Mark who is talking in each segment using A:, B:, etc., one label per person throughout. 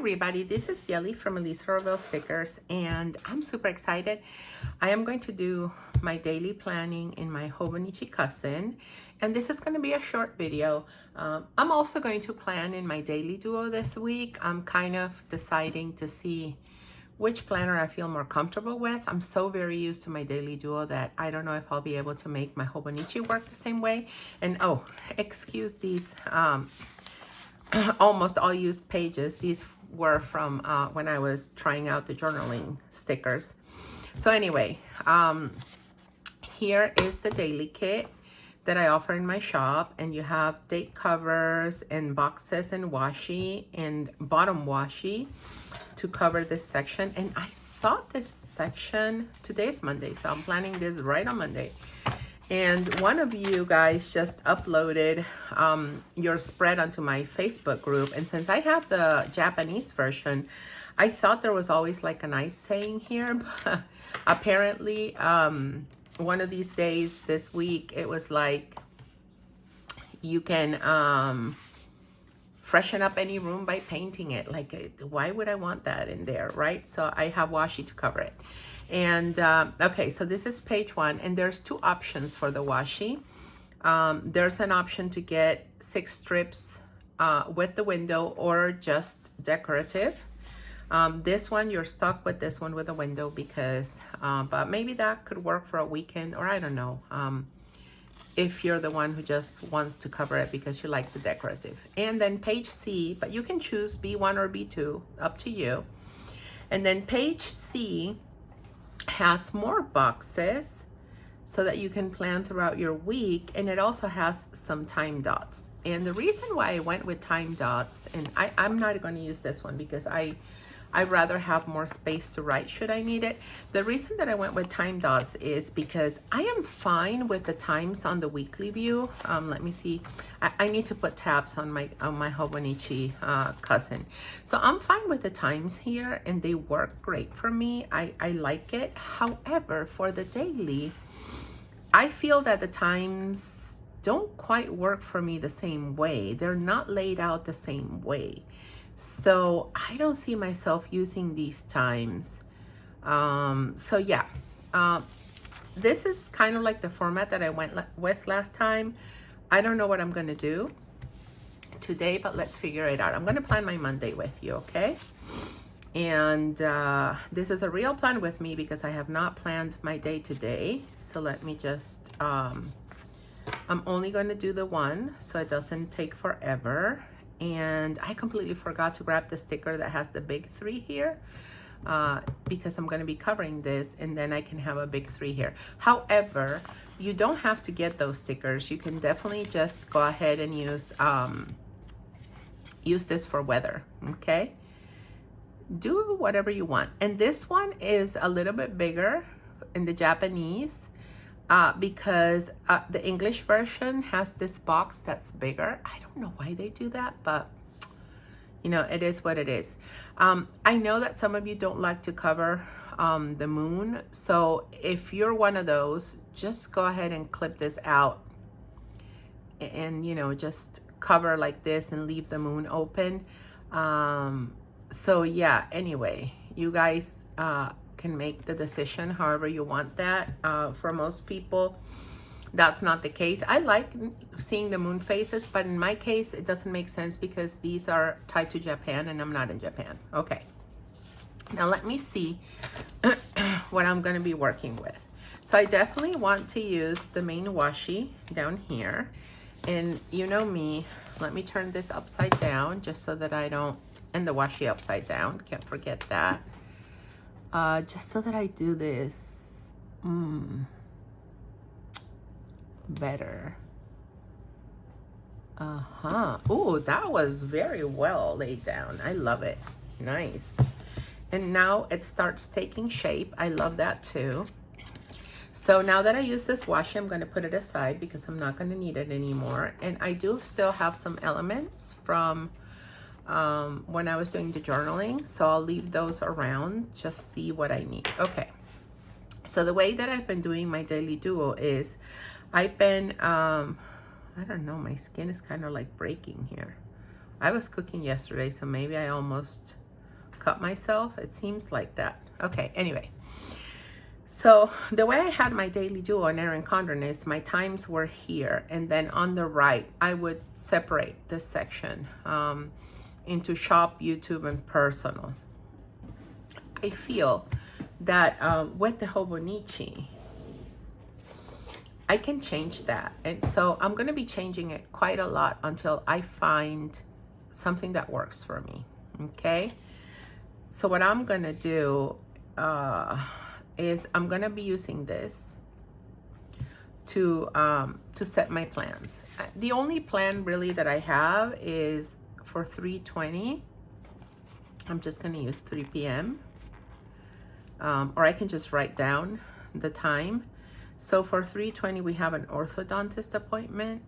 A: everybody, this is Yelly from Elise Horville Stickers, and I'm super excited. I am going to do my daily planning in my Hobonichi Cousin, and this is going to be a short video. I'm also going to plan in my daily duo this week. I'm kind of deciding to see which planner I feel more comfortable with. I'm so very used to my daily duo that I don't know if I'll be able to make my Hobonichi work the same way. And oh, excuse these almost all used pages. These were from when I was trying out the journaling stickers. So anyway, here is the daily kit that I offer in my shop, and you have date covers and boxes and washi and bottom washi to cover this section. And I thought this section, today's Monday, so I'm planning this right on Monday. And one of you guys just uploaded your spread onto my Facebook group. And since I have the Japanese version, I thought there was always like a nice saying here. But apparently, one of these days this week, it was like, you can freshen up any room by painting it. Like, why would I want that in there, right? So I have washi to cover it. And okay, so this is page 1, and there's 2 options for the washi. There's an option to get 6 strips with the window or just decorative. This one, you're stuck with this one with a window because, but maybe that could work for a weekend, or I don't know. If you're the one who just wants to cover it because you like the decorative. And then page C, but you can choose B1 or B2, up to you. And then page C has more boxes so that you can plan throughout your week, and it also has some time dots. And the reason why I went with time dots, and I'm not going to use this one because I'd rather have more space to write should I need it. The reason that I went with time dots is because I am fine with the times on the weekly view. Let me see. I need to put tabs on my Hobonichi Cousin. So I'm fine with the times here, and they work great for me. I like it. However, for the daily, I feel that the times don't quite work for me the same way. They're not laid out the same way. So I don't see myself using these times. So yeah, this is kind of like the format that I went with last time. I don't know what I'm going to do today, but let's figure it out. I'm going to plan my Monday with you, okay? And this is a real plan with me because I have not planned my day today. So let me just, I'm only going to do the one so it doesn't take forever. And I completely forgot to grab the sticker that has the big 3 here because I'm going to be covering this, and then I can have a big 3 here. However, you don't have to get those stickers. You can definitely just go ahead and use this for weather, okay? Do whatever you want. And this one is a little bit bigger in the Japanese because the English version has this box that's bigger. I don't know why they do that, but you know, it is what it is. I know that some of you don't like to cover the moon. So if you're one of those, just go ahead and clip this out and, you know, just cover like this and leave the moon open. So yeah, anyway, you guys can make the decision however you want that. For most people, that's not the case. I like seeing the moon phases, but in my case, it doesn't make sense because these are tied to Japan and I'm not in Japan. Okay, now let me see what I'm going to be working with. So I definitely want to use the main washi down here, and you know me, let me turn this upside down just so that I don't, and the washi upside down, can't forget that. Just so that I do this better. Oh, that was very well laid down. I love it. Nice. And now it starts taking shape. I love that too. So now that I use this washi, I'm going to put it aside because I'm not going to need it anymore. And I do still have some elements from when I was doing the journaling, so I'll leave those around, just see what I need. Okay, so the way that I've been doing my daily duo is I've been I don't know, my skin is kind of like breaking here. I was cooking yesterday, so maybe I almost cut myself. It seems like that. Okay, anyway. So the way I had my daily duo on Erin Condren is my times were here, and then on the right I would separate this section into shop, YouTube, and personal. I feel that with the Hobonichi I can change that, and so I'm going to be changing it quite a lot until I find something that works for me. Okay, so what I'm going to do is I'm gonna be using this to set my plans. The only plan really that I have is for 3:20. I'm just gonna use 3 p.m. Or I can just write down the time. So for 3:20 we have an orthodontist appointment,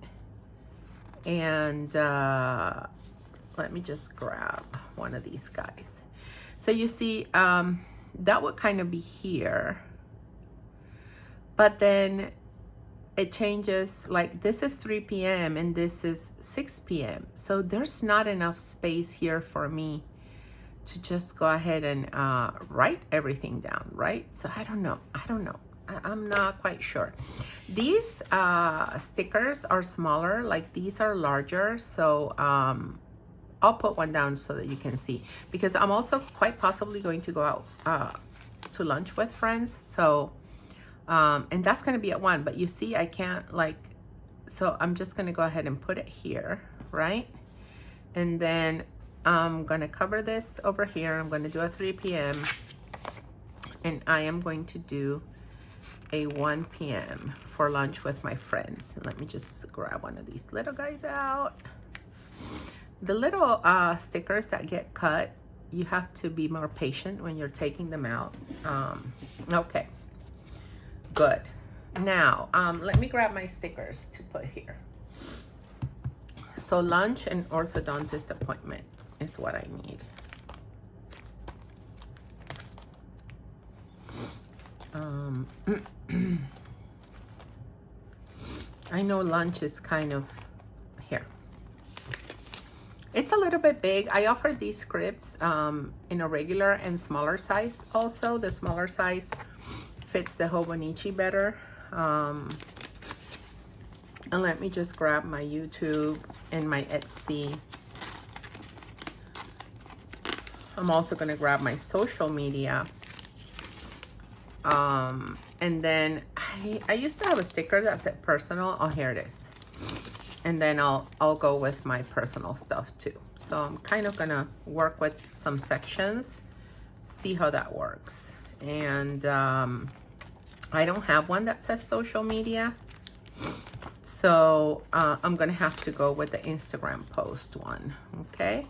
A: and let me just grab one of these guys. So you see, that would kind of be here, but then it changes, like this is 3 p.m. and this is 6 p.m. So there's not enough space here for me to just go ahead and write everything down, right? So I don't know. I'm not quite sure. These stickers are smaller, like these are larger. So I'll put one down so that you can see, because I'm also quite possibly going to go out to lunch with friends. So, and that's going to be at 1, but you see, I can't so I'm just going to go ahead and put it here, right? And then I'm going to cover this over here. I'm going to do a 3 p.m. and I am going to do a 1 p.m. for lunch with my friends. And let me just grab one of these little guys out. The little stickers that get cut, you have to be more patient when you're taking them out. Okay, good. Now, let me grab my stickers to put here. So lunch and orthodontist appointment is what I need. I know lunch is kind of here. It's a little bit big. I offered these scripts in a regular and smaller size also. The smaller size fits the Hobonichi better. And let me just grab my YouTube and my Etsy. I'm also going to grab my social media. And then I used to have a sticker that said personal. Oh, here it is. And then I'll go with my personal stuff too. So I'm kind of gonna work with some sections, see how that works. And I don't have one that says social media, so I'm gonna have to go with the Instagram post one. Okay,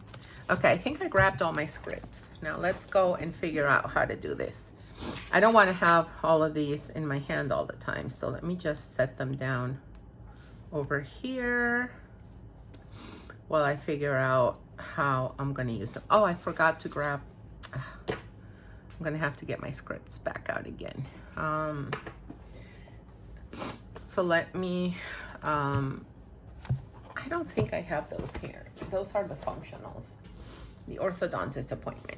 A: I think I grabbed all my scripts. Now let's go and figure out how to do this. I don't want to have all of these in my hand all the time, so let me just set them down over here while I figure out how I'm going to use them. Oh, I forgot to grab. I'm going to have to get my scripts back out again. So let me, I don't think I have those here. Those are the functionals. The orthodontist appointment.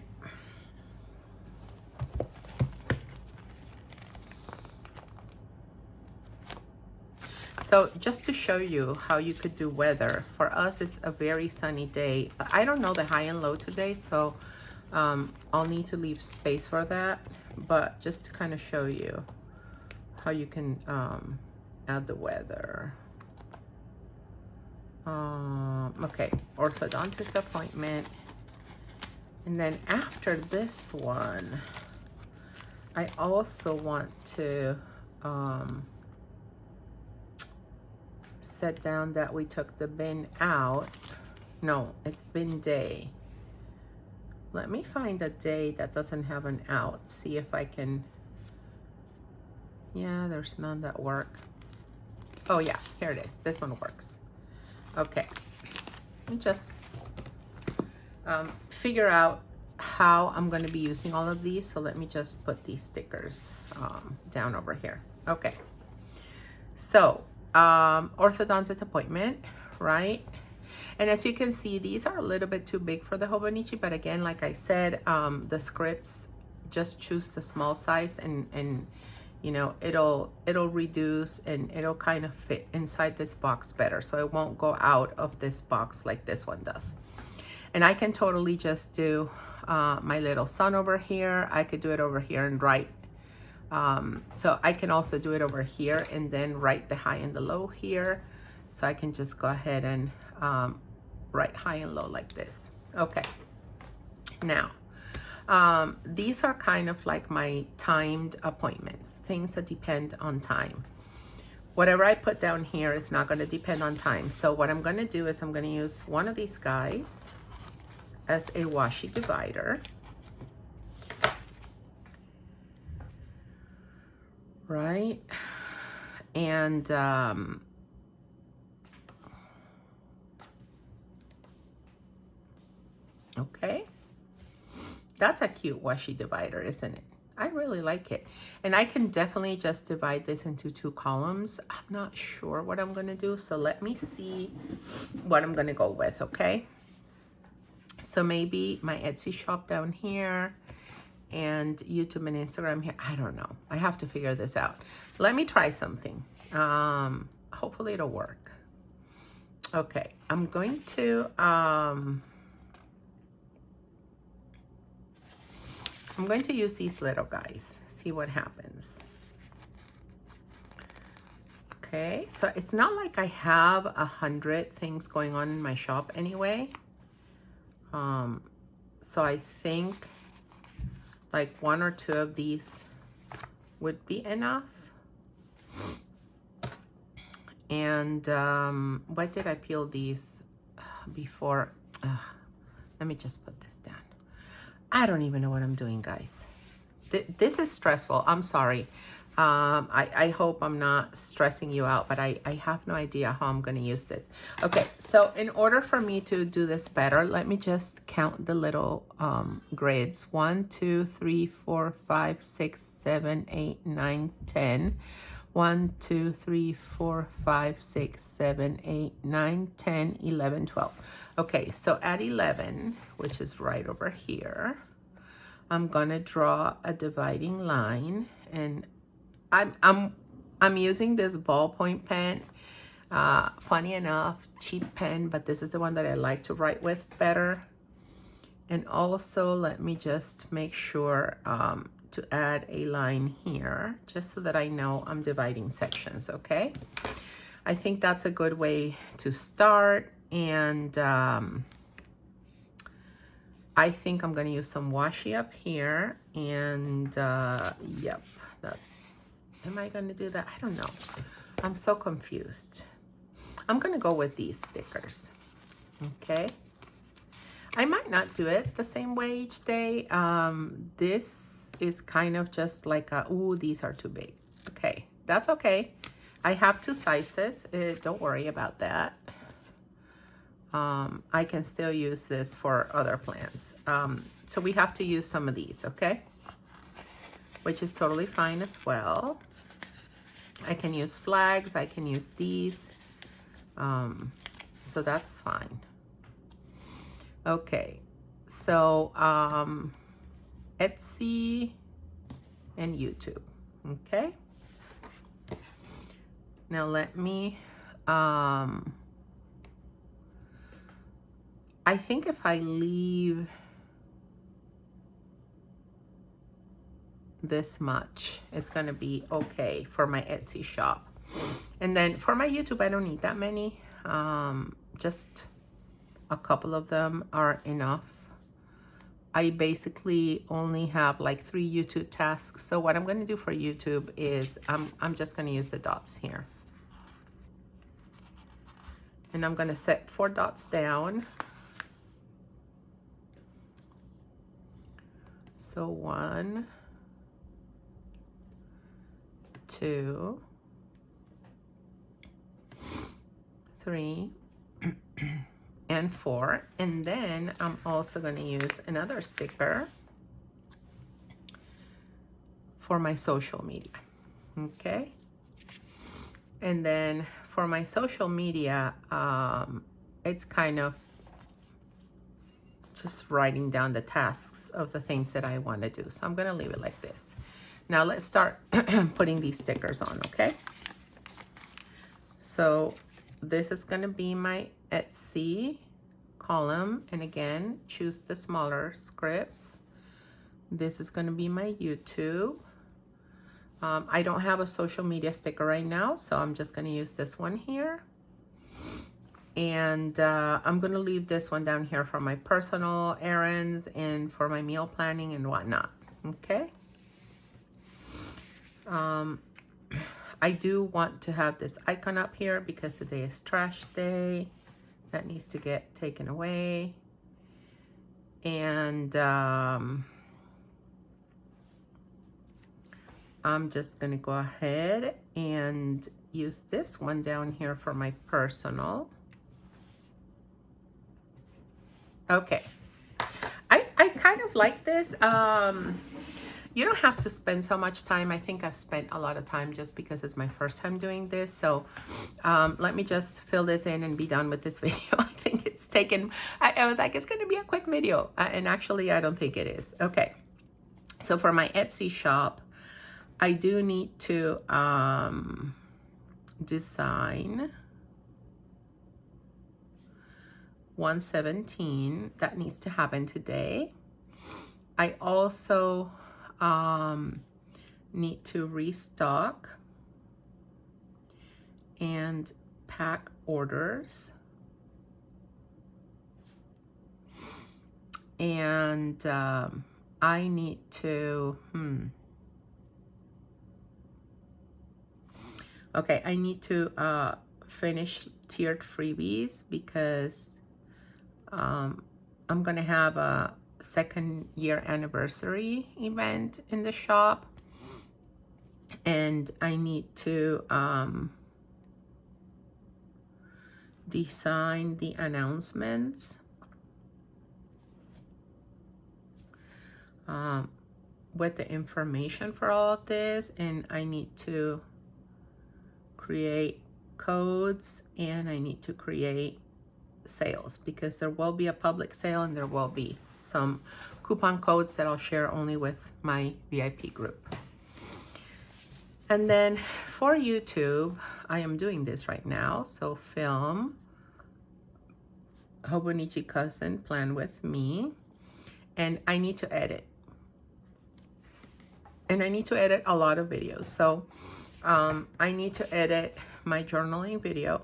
A: So just to show you how you could do weather, for us it's a very sunny day. I don't know the high and low today, so I'll need to leave space for that. But just to kind of show you how you can add the weather. Okay, orthodontist appointment. And then after this one, I also want to set down that we took the bin out. No, it's bin day. Let me find a day that doesn't have an out. See if I can. Yeah, there's none that work. Oh yeah, here it is. This one works. Okay, let me just figure out how I'm going to be using all of these. So let me just put these stickers down over here. Okay, so orthodontist appointment, right? And as you can see, these are a little bit too big for the Hobonichi, but again, like I said, the scripts, just choose the small size, and you know, it'll reduce and it'll kind of fit inside this box better, so it won't go out of this box like this one does. And I can totally just do my little sun over here. I could do it over here and write. So I can also do it over here and then write the high and the low here. So I can just go ahead and write high and low like this. Okay. Now, these are kind of like my timed appointments, things that depend on time. Whatever I put down here is not going to depend on time. So what I'm going to do is I'm going to use one of these guys as a washi divider. Right? And okay. That's a cute washi divider, isn't it? I really like it. And I can definitely just divide this into 2 columns. I'm not sure what I'm gonna do, so let me see what I'm gonna go with, okay? So maybe my Etsy shop down here and YouTube and Instagram here. I don't know. I have to figure this out. Let me try something. Hopefully it'll work. Okay, I'm going to use these little guys, see what happens. Okay, so it's not like I have 100 things going on in my shop anyway. So I think like 1 or 2 of these would be enough. And what did I peel these before? Let me just put this down. I don't even know what I'm doing, guys. This is stressful. I'm sorry. I hope I'm not stressing you out, but I have no idea how I'm going to use this. Okay, so in order for me to do this better, let me just count the little grids. 1, 2, 3, 4, 5, 6, 7, 8, 9, 10. 1, 2, 3, 4, 5, 6, 7, 8, 9, 10, 11, 12. Okay, so at 11, which is right over here, I'm gonna draw a dividing line, and I'm using this ballpoint pen. Funny enough, cheap pen, but this is the one that I like to write with better. And also, let me just make sure to add a line here, just so that I know I'm dividing sections, okay? I think that's a good way to start. And I think I'm gonna use some washi up here. And yep, that's, am I gonna do that? I don't know. I'm so confused. I'm gonna go with these stickers, okay? I might not do it the same way each day. This is kind of just like a, ooh, these are too big. Okay, that's okay. I have 2 sizes. Don't worry about that. I can still use this for other plants. So we have to use some of these, okay? Which is totally fine as well. I can use flags. I can use these. So that's fine. Okay, so Etsy and YouTube, okay? Now let me, I think if I leave this much, it's gonna be okay for my Etsy shop. And then for my YouTube, I don't need that many, just a couple of them are enough. I basically only have like 3 YouTube tasks. So what I'm going to do for YouTube is I'm just going to use the dots here. And I'm going to set 4 dots down. So 1, 2, 3, and 4. And then I'm also going to use another sticker for my social media, okay? And then for my social media, it's kind of just writing down the tasks of the things that I want to do. So I'm going to leave it like this. Now let's start putting these stickers on, okay? So this is going to be my Etsy column. And again, choose the smaller scripts. This is going to be my YouTube. I don't have a social media sticker right now, so I'm just going to use this one here. And I'm going to leave this one down here for my personal errands and for my meal planning and whatnot. Okay. I do want to have this icon up here because today is trash day. That needs to get taken away. And I'm just going to go ahead and use this one down here for my personal. Okay. I kind of like this. You don't have to spend so much time. I think I've spent a lot of time just because it's my first time doing this. So let me just fill this in and be done with this video. I think it's taken, I was like, it's going to be a quick video. And actually, I don't think it is. Okay. So for my Etsy shop, I do need to design 117. That needs to happen today. I also need to restock and pack orders. And I need to, okay, I need to finish tiered freebies because I'm going to have a second year anniversary event in the shop, and I need to design the announcements with the information for all of this, and I need to create codes, and I need to create sales because there will be a public sale and there will be some coupon codes that I'll share only with my VIP group. And then for YouTube, I am doing this right now. So film, Hobonichi Cousin, plan with me. And I need to edit. And I need to edit a lot of videos. So I need to edit my journaling video.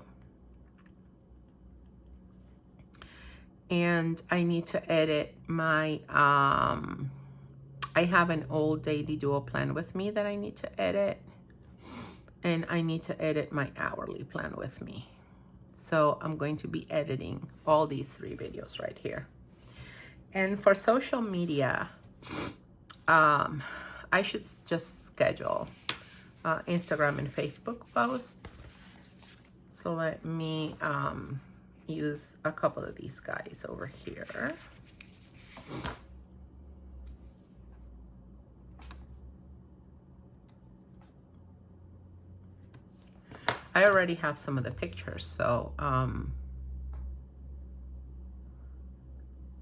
A: And I need to edit my, I have an old daily duo plan with me that I need to edit. And I need to edit my hourly plan with me. So I'm going to be editing all these 3 videos right here. And for social media, I should just schedule Instagram and Facebook posts. So let me use a couple of these guys over here. I already have some of the pictures, so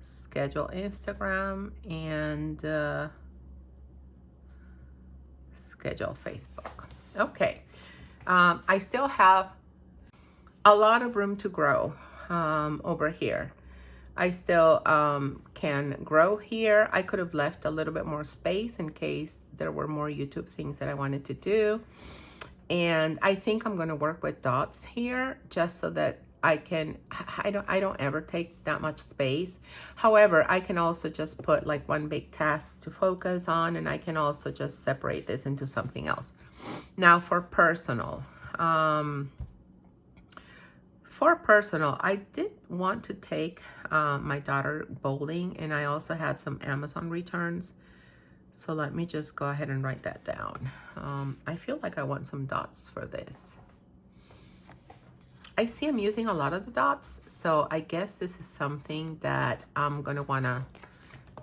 A: schedule Instagram and schedule Facebook. Okay, I still have a lot of room to grow over here. I still can grow here. I could have left a little bit more space in case there were more YouTube things that I wanted to do. And I think I'm going to work with dots here just so that I can, I don't ever take that much space. However, I can also just put like one big task to focus on, and I can also just separate this into something else. Now for personal, I did want to take my daughter bowling, and I also had some Amazon returns. So let me just go ahead and write that down. I feel like I want some dots for this. I see I'm using a lot of the dots, so I guess this is something that I'm gonna wanna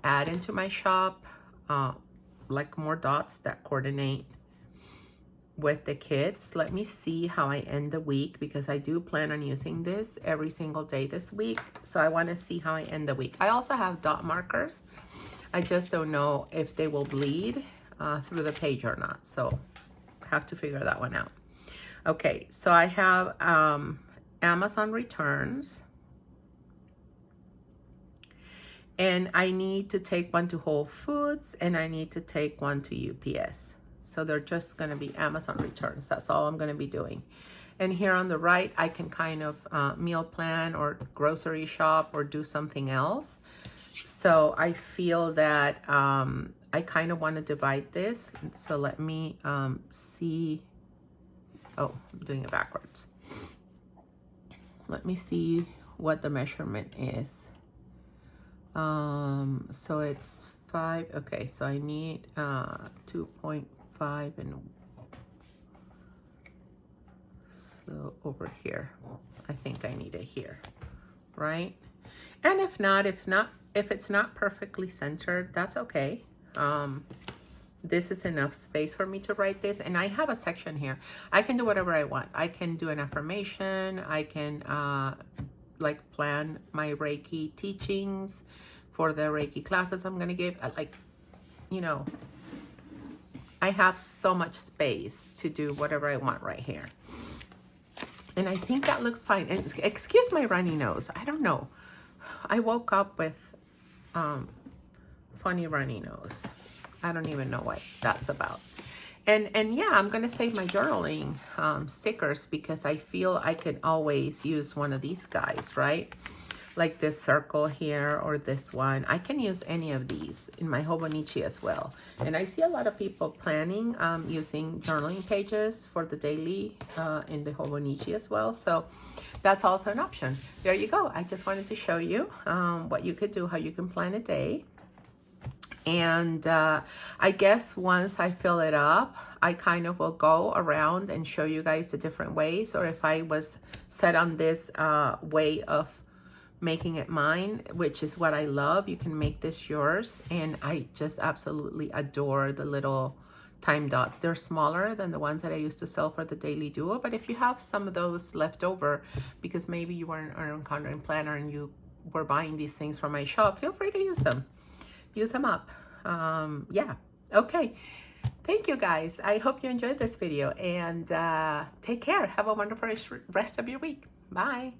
A: add into my shop, like more dots that coordinate with the kids. Let me see how I end the week, because I do plan on using this every single day this week. So I want to see how I end the week. I also have dot markers. I just don't know if they will bleed through the page or not. So I have to figure that one out. Okay, so I have Amazon returns. And I need to take one to Whole Foods, and I need to take one to UPS. So they're just going to be Amazon returns. That's all I'm going to be doing. And here on the right, I can kind of meal plan or grocery shop or do something else. So I feel that I kind of want to divide this. So let me see. Oh, I'm doing it backwards. Let me see what the measurement is. So it's 5. Okay, so I need 2.5, and so over here, I think I need it here, right? And if it's not perfectly centered, that's okay. This is enough space for me to write this, and I have a section here. I can do whatever I want. I can do an affirmation. I can like plan my Reiki teachings for the Reiki classes I'm gonna give. Like, you know, I have so much space to do whatever I want right here. And I think that looks fine. And excuse my runny nose. I don't know. I woke up with funny runny nose. I don't even know what that's about. And yeah, I'm gonna save my journaling stickers, because I feel I could always use one of these guys, right? Like this circle here, or this one. I can use any of these in my Hobonichi as well. And I see a lot of people planning using journaling pages for the daily in the Hobonichi as well. So that's also an option. There you go. I just wanted to show you what you could do, how you can plan a day. And I guess once I fill it up, I kind of will go around and show you guys the different ways. Or if I was set on this way of making it mine, which is what I love, you can make this yours. And I just absolutely adore the little time dots. They're smaller than the ones that I used to sell for the Daily Duo. But if you have some of those left over, because maybe you weren't an encountering planner and you were buying these things from my shop, feel free to use them. Use them up. Yeah. Okay. Thank you, guys. I hope you enjoyed this video, and take care. Have a wonderful rest of your week. Bye.